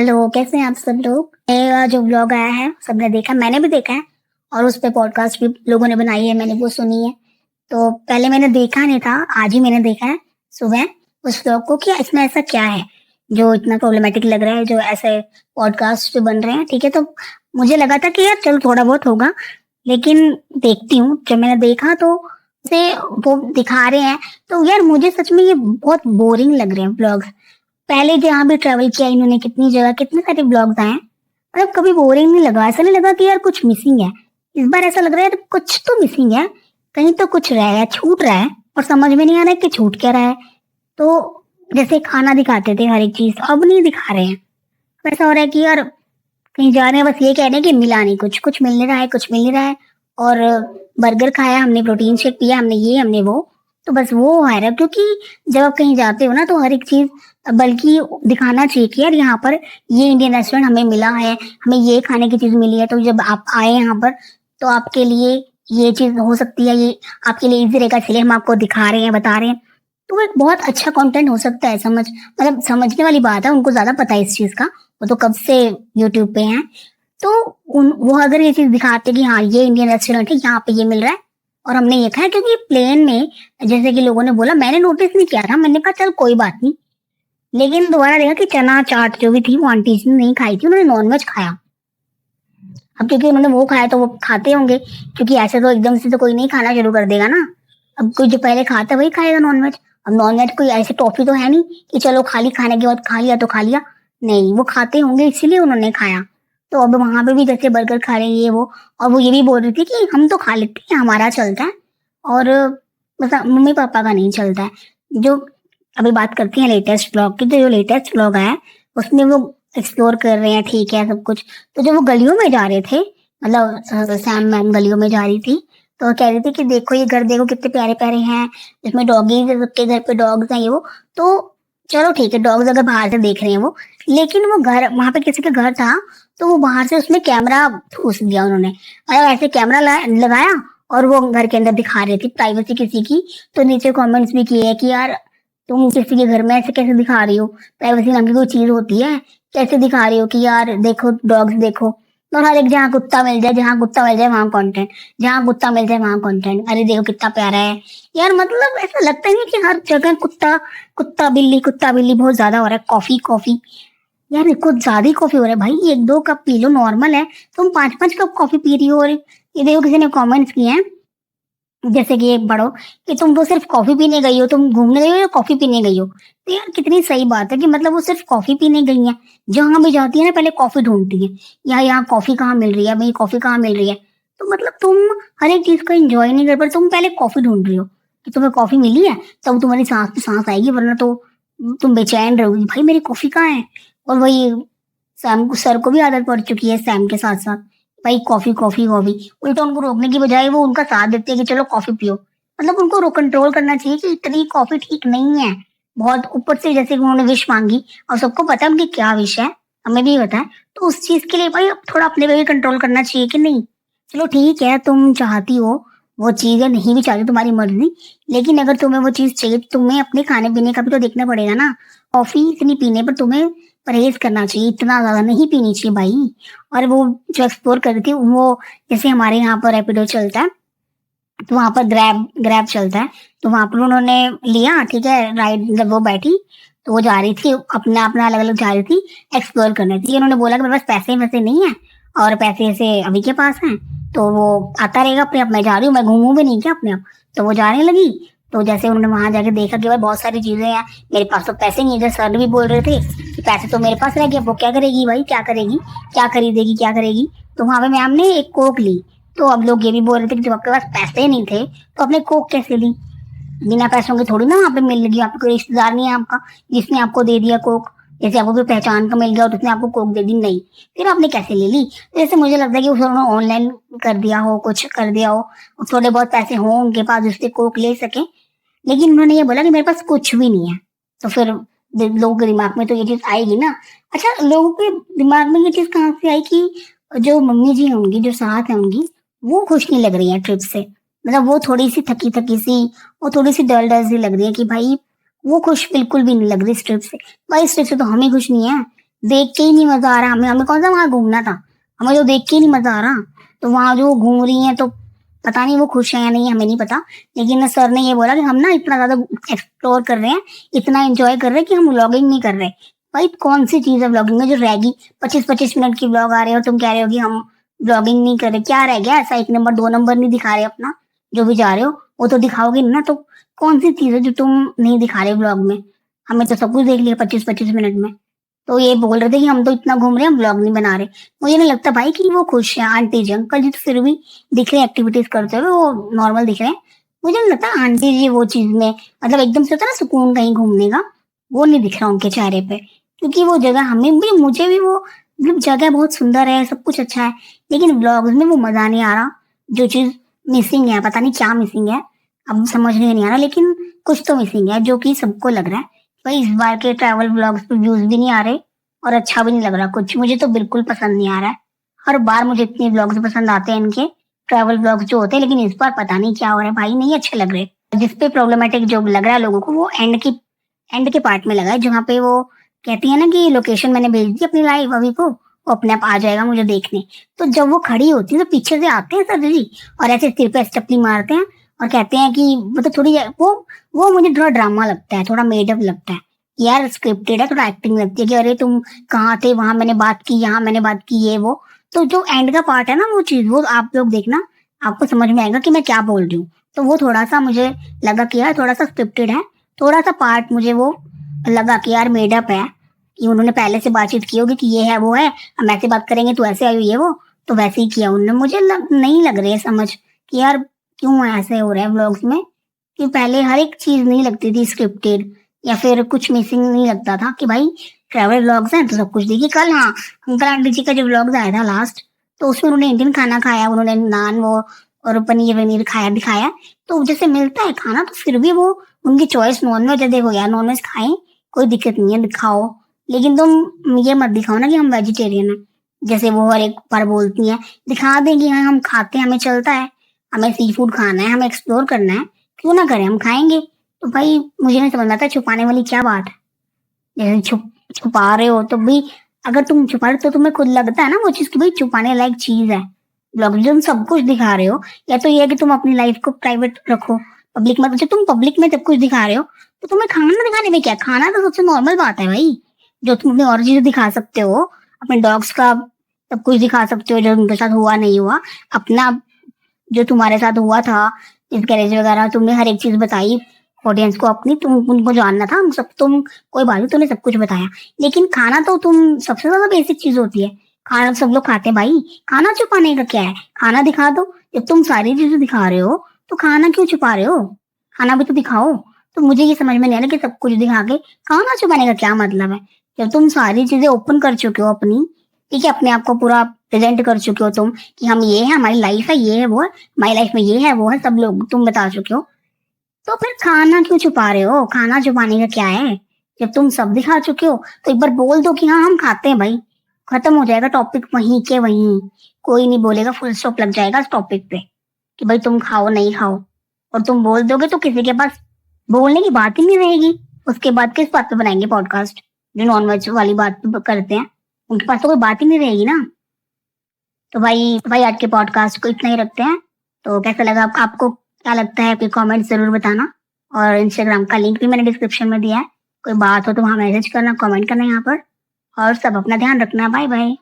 Hello, कैसे हैं आप सब लोग? मेरा जो व्लॉग आया है सबने देखा, मैंने भी देखा है और उस पे पॉडकास्ट भी लोगों ने बनाई है, मैंने वो सुनी है। तो पहले मैंने देखा नहीं था, आज ही मैंने देखा है सुबह उस व्लॉग को कि इसमें ऐसा क्या है जो इतना प्रॉब्लमैटिक लग रहा है, जो ऐसे पॉडकास्ट बन रहे हैं। ठीक है, तो मुझे लगा था कि यार चलो थोड़ा बहुत होगा, लेकिन देखती हूँ। जब मैंने देखा तो से वो दिखा रहे हैं, तो यार मुझे सच में ये बहुत बोरिंग लग रहे हैं व्लॉग्स। पहले जहाँ भी ट्रैवल किया इन्होंने, कितनी जगह कितने सारे ब्लॉग्स आए हैं, मतलब कभी बोरिंग नहीं लगा, ऐसा नहीं लगा कि यार कुछ मिसिंग है। इस बार ऐसा लग रहा है कुछ तो मिसिंग है, कहीं तो कुछ रह गया, छूट रहा है और समझ में नहीं आ रहा है कि छूट क्या रहा है। तो जैसे खाना दिखाते थे हर एक चीज, अब नहीं दिखा रहे हैं। ऐसा हो रहा है कि यार कहीं जा रहे हैं, बस ये कह रहे हैं कि मिला नहीं, कुछ कुछ मिल नहीं रहा है, कुछ मिल नहीं रहा है। और बर्गर खाया हमने, प्रोटीन शेक पिया हमने, ये हमने वो, तो बस वो है रहा। क्योंकि जब आप कहीं जाते हो ना तो हर एक चीज बल्कि दिखाना चाहिए कि यार यहाँ पर ये इंडियन रेस्टोरेंट हमें मिला है, हमें ये खाने की चीज मिली है। तो जब आप आए यहाँ पर तो आपके लिए ये चीज हो सकती है, ये आपके लिए इजी रहेगा, इसलिए हम आपको दिखा रहे हैं, बता रहे हैं। तो वो एक बहुत अच्छा कंटेंट हो सकता है, मतलब समझने वाली बात है, उनको ज्यादा पता है इस चीज का, वो तो कब से यूट्यूब पे हैं। तो वो अगर ये चीज दिखाते कि हाँ ये इंडियन रेस्टोरेंट है, यहाँ पे ये मिल रहा है और हमने ये खाया, क्योंकि प्लेन में जैसे कि लोगों ने बोला, मैंने नोटिस नहीं किया था, मैंने कहा चल कोई बात नहीं। लेकिन दोबारा देखा कि चना चाट जो भी थी वो आंटी जी ने नहीं खाई थी, उन्होंने नॉनवेज खाया। अब क्योंकि उन्होंने वो खाया तो वो खाते होंगे, क्योंकि ऐसे तो एकदम से तो कोई नहीं खाना शुरू कर देगा ना। अब कोई जो पहले खाता वही खाएगा नॉनवेज। अब नॉनवेज कोई ऐसी टॉपिक तो है नहीं कि चलो खाली खाने के बाद खा लिया तो खा लिया, नहीं वो खाते होंगे इसीलिए उन्होंने खाया। तो अब वहां पे भी जैसे बर्गर खा रहे हैं ये वो, और वो ये भी बोल रही थी कि हम तो खा लेते हैं, हमारा चलता है, और बस मम्मी पापा का नहीं चलता है। जो अभी बात करती हैं लेटेस्ट ब्लॉग की, तो जो लेटेस्ट ब्लॉग आया उसमें वो एक्सप्लोर कर रहे हैं, ठीक है सब कुछ। तो जब वो गलियों में जा रहे थे, मतलब सैम मैम गलियों में जा रही थी, तो कह रही थी कि देखो ये घर देखो कितने प्यारे प्यारे हैं, इसमें डॉगीज है, सबके घर पे डॉग्स हैं ये वो। तो चलो ठीक है, डॉग्स अगर बाहर से देख रहे हैं वो, लेकिन वो घर वहां पे किसी का घर था, तो वो बाहर से उसमें कैमरा घुस दिया उन्होंने, मतलब ऐसे कैमरा लगाया और वो घर के अंदर दिखा रही थी, प्राइवेसी किसी की। तो नीचे कमेंट्स भी किए कि यार तुम किसी के घर में ऐसे कैसे दिखा रही हो, प्राइवेसी नाम की कोई चीज होती है, कैसे दिखा रही हो कि यार देखो डॉग्स देखो। और हर एक जहाँ कुत्ता मिल जाए, जहाँ कुत्ता मिल जाए वहां कंटेंट, जहाँ कुत्ता मिल जाए वहां कंटेंट, अरे देखो कितना प्यारा है यार। मतलब ऐसा लगता ही नहीं कि हर जगह कुत्ता कुत्ता बिल्ली बहुत ज्यादा हो रहा है। कॉफी कॉफी, यार कुछ ज्यादा ही कॉफी हो रहा है भाई, एक दो कप पी लो नॉर्मल है, तुम पांच पांच कप कॉफी पी रही हो। और ये देखो किसी ने कमेंट्स किए हैं, जैसे कि एक बड़ो, कि तुम तो सिर्फ कॉफी पीने गई हो, तुम घूमने गई हो या कॉफी पीने गई हो। तो यार कितनी सही बात है कि मतलब वो सिर्फ कॉफी पीने गई हैं, जहां भी जाती है ना पहले कॉफी ढूंढती है, या यहाँ कॉफी कहाँ मिल रही है, भाई कॉफी कहाँ मिल रही है। तो मतलब तुम हर एक चीज को एंजॉय नहीं कर पर तुम पहले कॉफी ढूंढ रही हो कि तुम्हें कॉफी मिली है, तब तुम्हारी सांस पे सांस आएगी, वरना तो तुम बेचैन रहोगी, भाई मेरी कॉफी कहाँ है। और वही सैम को, सर को भी आदत पड़ चुकी है सैम के साथ साथ, भाई कॉफी कॉफी कॉफी, उल्टा उनको रोकने की बजाय वो उनका साथ देते हैं कि चलो कॉफी पियो। मतलब उनको कंट्रोल करना चाहिए कि इतनी कॉफी ठीक नहीं है, बहुत ऊपर से। जैसे कि उन्होंने विश मांगी और सबको पता है उनकी क्या विश है, हमें भी पता है, तो उस चीज के लिए भाई अब थोड़ा अपने पे भी कंट्रोल करना चाहिए कि नहीं। चलो ठीक है, तुम चाहती हो वो चीज, है नहीं भी चाहती तुम्हारी मर्जी, लेकिन अगर तुम्हें वो चीज चाहिए तो तुम्हें अपने खाने पीने का भी तो देखना पड़ेगा ना। कॉफी इतनी पीने पर तुम्हें परहेज करना चाहिए, इतना ज्यादा नहीं पीनी चाहिए भाई। और वो जो एक्सप्लोर कर रही थी वो, जैसे हमारे यहाँ पर रैपिडो चलता है, तो वहां पर ग्रैब ग्रैब चलता है, तो वहां पर उन्होंने लिया, ठीक है राइड, जब वो बैठी तो वो जा रही थी अपना अपना अलग अलग जा रही थी, एक्सप्लोर करने थी। उन्होंने बोला कि मेरे पास पैसे वैसे नहीं है, और पैसे ऐसे अभी के पास हैं, तो वो आता रहेगा अपने आप, मैं जा रही हूँ, मैं घूमूं भी नहीं क्या अपने आप। तो वो जाने लगी, तो जैसे उन्होंने वहां जाके देखा कि भाई बहुत सारी चीजें हैं, मेरे पास तो पैसे नहीं है, जैसे सर भी बोल रहे थे कि पैसे तो मेरे पास रह गए, वो क्या करेगी भाई, क्या करेगी, क्या खरीदेगी, क्या करेगी। तो वहां पे मैम ने एक कोक ली, तो अब लोग ये भी बोल रहे थे कि जब आपके पास पैसे नहीं थे तो आपने कोक कैसे ली, बिना पैसों के थोड़ी ना वहां पे मिल लगी, आपको कोई रिश्तेदार नहीं है आपका जिसने आपको दे दिया कोक, जैसे आपको कोई पहचान का मिल गया और उसने आपको कोक दे दी, नहीं, फिर आपने कैसे ले ली। तो जैसे मुझे लगता है कि उन्होंने ऑनलाइन कर दिया हो, कुछ कर दिया हो, थोड़े बहुत पैसे हों उनके पास जिससे कोक ले सके। लेकिन उन्होंने ये बोला कि मेरे पास कुछ भी नहीं है, तो फिर लोगों के दिमाग में तो ये चीज आएगी ना। अच्छा, लोगों के दिमाग में ये चीज कहाँ से आई कि जो मम्मी जी होंगी, जो साथ है उनकी, वो खुश नहीं लग रही है ट्रिप से, मतलब वो थोड़ी सी थकी थकी सी, वो थोड़ी सी डल डल सी लग रही है कि भाई वो खुश बिल्कुल भी नहीं लग रही इस ट्रिप से। भाई इस ट्रिप से तो हम ही खुश नहीं है, देख के ही नहीं मजा आ रहा। हमें हमें कौन सा वहां घूमना था, हमें तो देख के ही नहीं मजा आ रहा। तो वहां जो घूम रही है तो पता नहीं वो खुश है या नहीं, हमें नहीं पता। लेकिन सर ने ये बोला कि हम ना इतना ज्यादा एक्सप्लोर कर रहे हैं, इतना एंजॉय कर रहे हैं कि हम व्लॉगिंग नहीं कर रहे। भाई कौन सी चीज है व्लॉगिंग में जो रहेगी? 25-25 मिनट की व्लॉग आ रहे हैं और तुम कह रहे हो कि हम व्लॉगिंग नहीं कर रहे। क्या रह गया ऐसा? 1 नंबर 2 नंबर नहीं दिखा रहे अपना? जो भी जा रहे हो वो तो दिखाओगे ना। तो कौन सी चीज है जो तुम नहीं दिखा रहे व्लॉग में? हमें तो सब कुछ देख लिया 25-25 मिनट में। तो ये बोल रहे थे कि हम तो इतना घूम रहे हैं, हम ब्लॉग नहीं बना रहे। मुझे नहीं लगता भाई कि वो खुश है। आंटी जी अंकल जी तो फिर भी दिख रहे हैं एक्टिविटीज करते हुए, वो नॉर्मल दिख रहे हैं। मुझे नहीं लगता आंटी जी वो चीज में, मतलब एकदम से होता है ना सुकून कहीं घूमने का, वो नहीं दिख रहा उनके चेहरे पे। क्योंकि वो जगह हमें भी, मुझे भी वो मतलब जगह बहुत सुंदर है, सब कुछ अच्छा है, लेकिन ब्लॉग्स में वो मजा नहीं आ रहा। जो चीज मिसिंग है, पता नहीं क्या मिसिंग है, अब समझ में नहीं आ रहा, लेकिन कुछ तो मिसिंग है जो कि सबको लग रहा है। भाई इस बार के ट्रैवल ब्लॉग्स पे व्यूज भी नहीं आ रहे और अच्छा भी नहीं लग रहा कुछ। मुझे तो बिल्कुल पसंद नहीं आ रहा है। हर बार मुझे इतने ब्लॉग्स पसंद आते हैं इनके, ट्रैवल ब्लॉग्स जो होते हैं, लेकिन इस बार पता नहीं क्या हो रहा है भाई, नहीं अच्छे लग रहे। जिसपे प्रॉब्लमेटिक जो लग रहा है लोगों को, वो एंड के पार्ट में लगा है, जहाँ पे वो कहती है ना कि लोकेशन मैंने भेज दी अपनी लाइव अभी को, वो अपने आप आ जाएगा मुझे देखने। तो जब वो खड़ी होती है तो पीछे से आते हैं सर जी और ऐसे सिर पे स्टपनी मारते हैं और कहते हैं कि मतलब थोड़ी वो मुझे थोड़ा ड्रामा लगता है, थोड़ा मेडअप लगता है यार, स्क्रिप्टेड है, थोड़ा एक्टिंग लगती है कि अरे तुम कहाँ थे, वहां मैंने बात की, यहाँ मैंने बात की, ये वो। तो जो एंड का पार्ट है ना वो चीज, वो आप लोग देखना, आपको समझ में आएगा कि मैं क्या बोल रही हूँ। तो वो थोड़ा सा मुझे लगा कि यार थोड़ा सा स्क्रिप्टेड है, थोड़ा सा पार्ट मुझे वो लगा कि यार मेडअप है, कि उन्होंने पहले से बातचीत की होगी कि ये है वो है, हम ऐसे बात करेंगे तो ऐसे आई ये वो, तो वैसे ही किया उन्होंने। मुझे नहीं लग रही है समझ कि यार क्यों ऐसे हो रहा है व्लॉग्स में, कि पहले हर एक चीज नहीं लगती थी स्क्रिप्टेड, या फिर कुछ मिसिंग नहीं लगता था कि भाई ट्रैवल व्लॉग्स हैं तो सब कुछ देखिए। कल हाँ अंकल आंटी जी का जो व्लॉग्स आया था लास्ट, तो उसमें उन्होंने इंडियन खाना खाया, उन्होंने नान वो और पनीर वनीर खाया दिखाया। तो जैसे मिलता है खाना तो फिर भी वो उनकी चॉइस नॉनवेज है, देखो यार नॉनवेज खाएं कोई दिक्कत नहीं है, दिखाओ, लेकिन तुम ये मत दिखाओ ना कि हम वेजिटेरियन है, जैसे वो हर एक बार बोलती हैं। दिखा दें कि हाँ हम खाते हैं, हमें चलता है, हमें सी फूड खाना है, हमें एक्सप्लोर करना है, क्यों ना करें, हम खाएंगे। तो भाई मुझे नहीं समझ में आता छुपाने वाली क्या बात है। जैसे छुपा रहे हो तो भाई, अगर तुम छुपा रहे हो तो तुम्हें खुद लगता है ना वो चीज की भाई छुपाने लायक चीज है। ब्लॉग में तुम सब कुछ दिखा रहे हो, या तो ये है कि तुम अपनी लाइफ को प्राइवेट रखो, पब्लिक मत। जब तुम पब्लिक में सब कुछ दिखा रहे हो तो तुम्हें खाना दिखाने में क्या, खाना तो सबसे नॉर्मल बात है भाई। जो तुम अपनी और चीजें दिखा सकते हो, अपने डॉग्स का सब कुछ दिखा सकते हो जो उनके साथ हुआ नहीं हुआ, अपना जो तुम्हारे साथ हुआ था इस गैरेज वगैरह, तुमने हर एक चीज बताई ऑडियंस को अपनी, तुम उनको जानना था, हम सब तुम कोई बात नहीं, तुमने सब कुछ बताया। लेकिन खाना तो तुम सबसे ज्यादा बेसिक चीज होती है, खाना तो सब लोग खाते हैं भाई, खाना छुपाने का क्या है, खाना दिखा दो। जब तुम सारी चीजें दिखा रहे हो तो खाना क्यों छुपा रहे हो, खाना भी तो दिखाओ। तो मुझे ये समझ में नहीं आ रहा कि सब कुछ दिखा के खाना छुपाने का क्या मतलब है। जब तुम सारी चीजें ओपन कर चुके हो अपनी, ठीक है, अपने आप को पूरा प्रेजेंट कर चुके हो तुम कि हम ये है, हमारी लाइफ है, ये है वो है, हमारी लाइफ में ये है वो है, सब लोग तुम बता चुके हो, तो फिर खाना क्यों छुपा रहे हो, खाना छुपाने का क्या है। जब तुम सब दिखा चुके हो तो एक बार बोल दो कि हाँ हम खाते हैं भाई, खत्म हो जाएगा टॉपिक वहीं के वहीं, कोई नहीं बोलेगा, फुल स्टॉप लग जाएगा इस टॉपिक पे कि भाई तुम खाओ नहीं खाओ। और तुम बोल दोगे तो किसी के पास बोलने की बात ही नहीं रहेगी। उसके बाद किस बात पे बनाएंगे पॉडकास्ट, जो नॉनवेज वाली बात पे करते हैं, उनके पास तो कोई बात ही नहीं रहेगी ना। तो भाई आज के पॉडकास्ट को इतना ही रखते हैं। तो कैसा लगा आपको, क्या लगता है, कोई कमेंट जरूर बताना। और इंस्टाग्राम का लिंक भी मैंने डिस्क्रिप्शन में दिया है, कोई बात हो तो वहां मैसेज करना, कमेंट करना यहाँ पर। और सब अपना ध्यान रखना, बाय बाय।